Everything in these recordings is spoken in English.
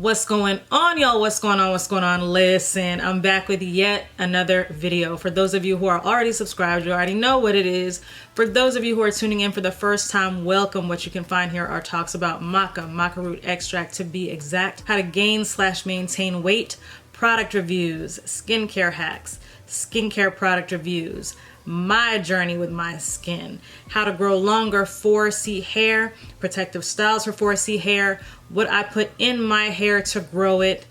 What's going on, y'all? What's going on? What's going on? Listen, I'm back with yet another video. For those of you who are already subscribed, you already know what it is. For those of you who are tuning in for the first time, welcome. What you can find here are talks about maca root extract to be exact, how to gain/maintain weight, product reviews, skincare hacks, skincare product reviews, my journey with my skin, how to grow longer 4C hair, protective styles for 4C hair, what I put in my hair to grow it,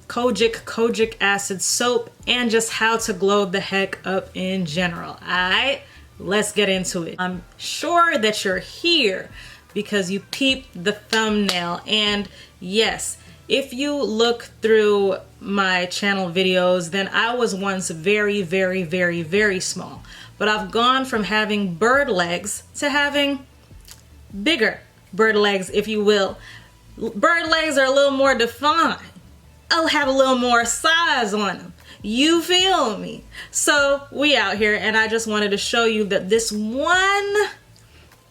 Kojic acid soap, and just how to glow the heck up in general. Alright, let's get into it. I'm sure that you're here because you peeped the thumbnail, and yes, if you look through my channel videos, then I was once very small. But I've gone from having bird legs to having bigger bird legs, if you will. Bird legs are a little more defined. I'll have a little more size on them. You feel me? So we out here, and I just wanted to show you that this one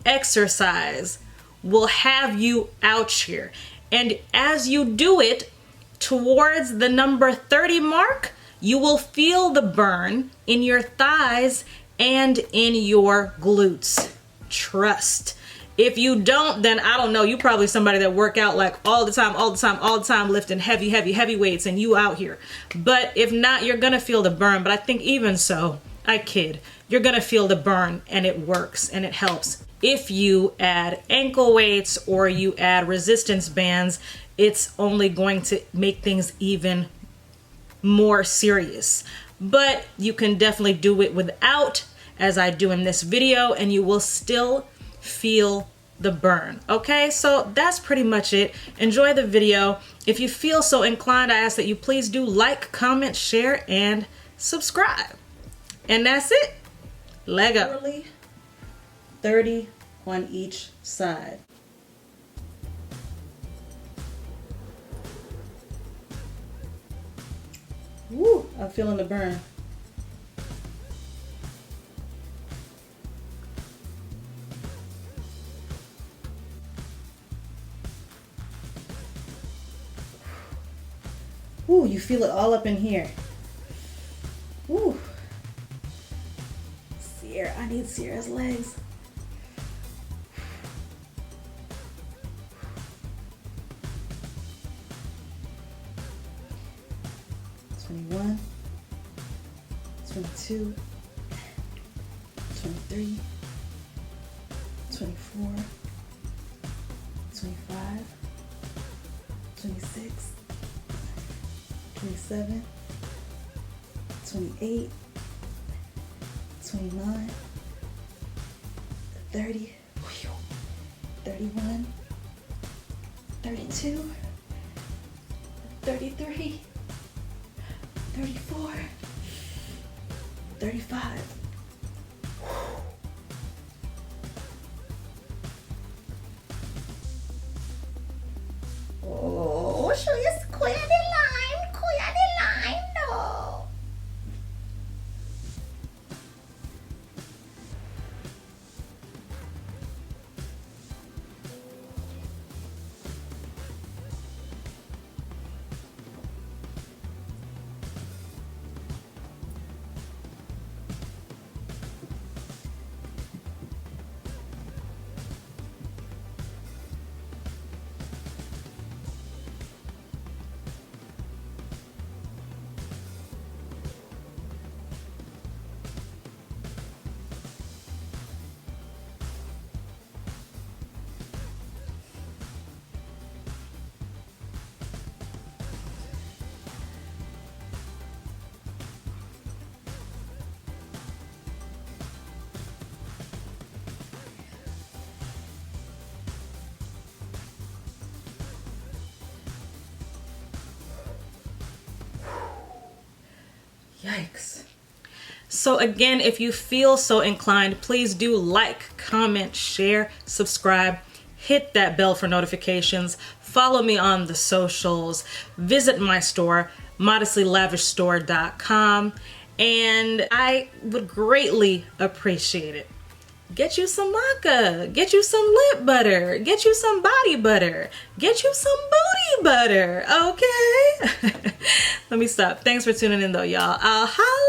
exercise will have you out here. And as you do it towards the number 30 mark, you will feel the burn in your thighs and in your glutes. Trust. If you don't, then I don't know, you probably somebody that work out like all the time, lifting heavy weights, and you out here. But if not, you're gonna feel the burn. But I think even so, I kid, you're gonna feel the burn, and it works and it helps. If you add ankle weights or you add resistance bands, it's only going to make things even more serious. But you can definitely do it without, as I do in this video, and you will still feel the burn. Okay, so that's pretty much it. Enjoy the video. If you feel so inclined, I ask that you please do like, comment, share, and subscribe. And that's it. Leg up. 30 on each side. Woo, I'm feeling the burn. Ooh, you feel it all up in here. Ooh. Sierra, I need Sierra's legs. 21, 22, 23, 24, 25, 26, 27, 28, 29, 30, 31, 32, 33, 34, 35. Oh, show you square the line, no. Yikes. So again, if you feel so inclined, please do like, comment, share, subscribe, hit that bell for notifications, follow me on the socials, visit my store, modestlylavishstore.com, and I would greatly appreciate it Get you some maca, get you some lip butter, get you some body butter, get you some booty butter, okay? Let me stop. Thanks for tuning in though, y'all. I'll holla.